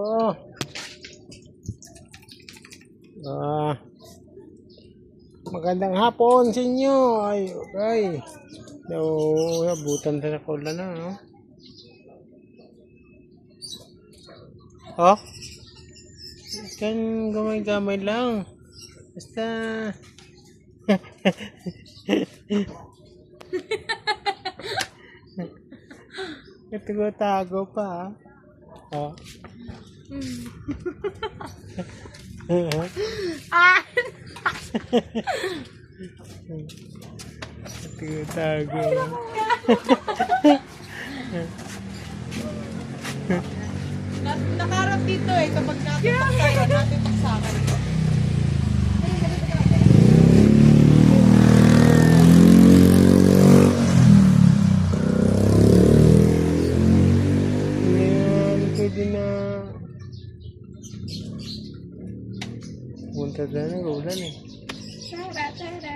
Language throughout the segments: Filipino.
Oh. Ah, magandang hapon sa inyo. Ay, okay. So, abutan sa nakulan na, no? Oh, kan gamay-gamay lang. Basta, tago pa, ah. Oh. Tago. Nakarap dito eh, kapag natipak tayo, natipak sa akin. Ngayon, pwede na punta na ng ulan eh. Tara, tara.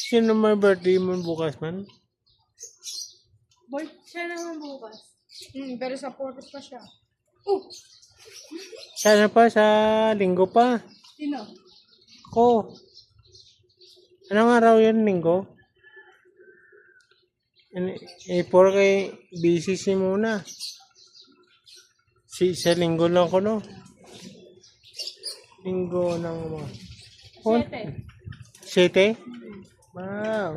Sino may birthday mo bukas man? Boy, siya naman bukas. Pero sa Portos pa siya. Oh! Sana pa sa linggo pa. Sino? Ko. Anong araw yan, linggo? For kay busy si muna. Sa linggo lang ko, no? Linggo ng mga... 7. 7? Wow.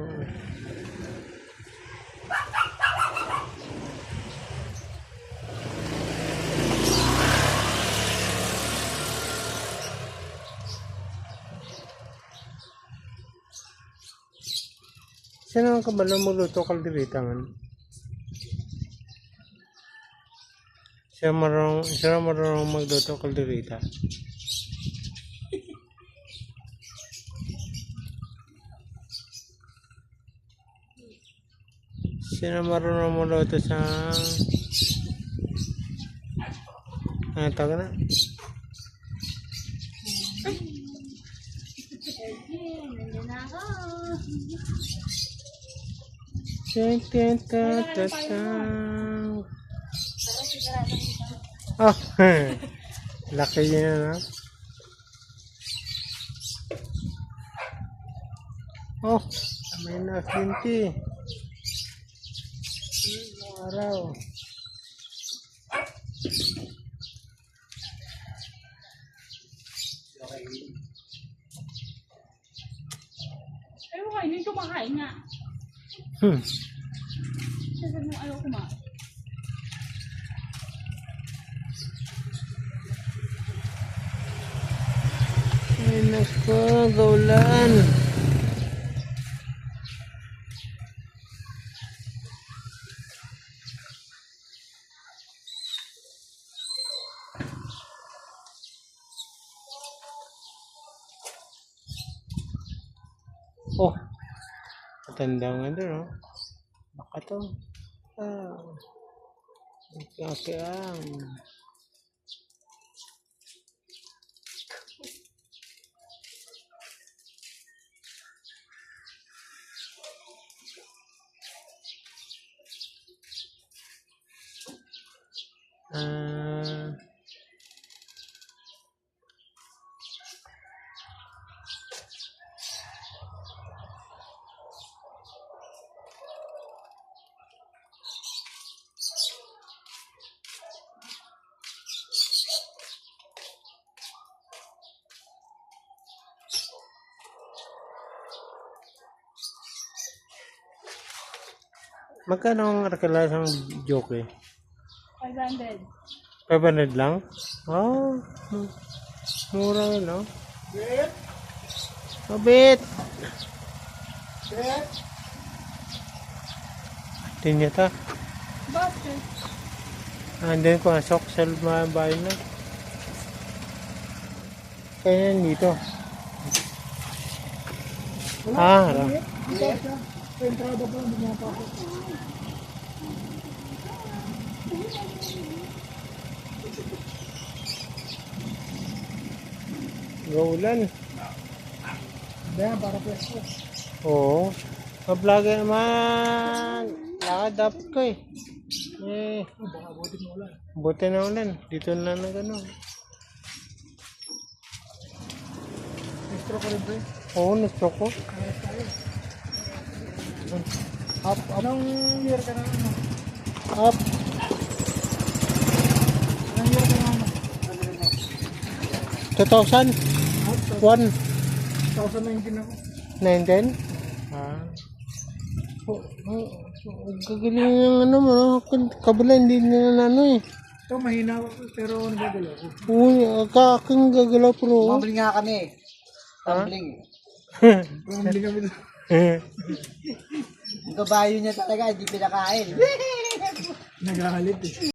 Saan naman ka ba lang magluto kalderita man? Siya marunong magluto kalderita. Siya marunong magluto sa... Ano tawag na? Nandiyan na ako. Oh, laki yun na. Oh, may nakinti. Araw. Ayaw ko kainin, kumakain nga. Sasabi mo ayaw kumain. Ay, naku, gaulan. Oh, matanda nga doon, oh. Baka to. Ah, okay. Magkano ang arkalasang joke? 500. 500 lang? Oh, mura yun, no? Bet! Mabit! Bet! Tinya ta. Bakit? Andun ko, asok sa bahay na. Kaya yan dito. Harap. Bet! Sa entrada pa, hindi nga pa ako. Gaulan. Kaya para pwesto. Oo. Ka-vlogger naman. Lakad dapat ko eh. Eh, Baka buti mo ulan. buti na ulan. Dito na na gano'n. Extra ko rin ba eh? Oo, gusto ko. Ayos tayo. Up, up, Anong year ka na ano? up. Anong year ka na ano? 2,000? Out, 1? 2019 ako. 19? Ah. Gagaling yung ano mo, no? Kabila hindi nila na ano eh. Ito mahina ako pero nagagalaw ko. Oo, aking gagalaw pero. Tumbling nga kami. Tumbling. Pumili kami doon. Yung kabayo niya talaga, hindi pinakain. Nagahalit eh.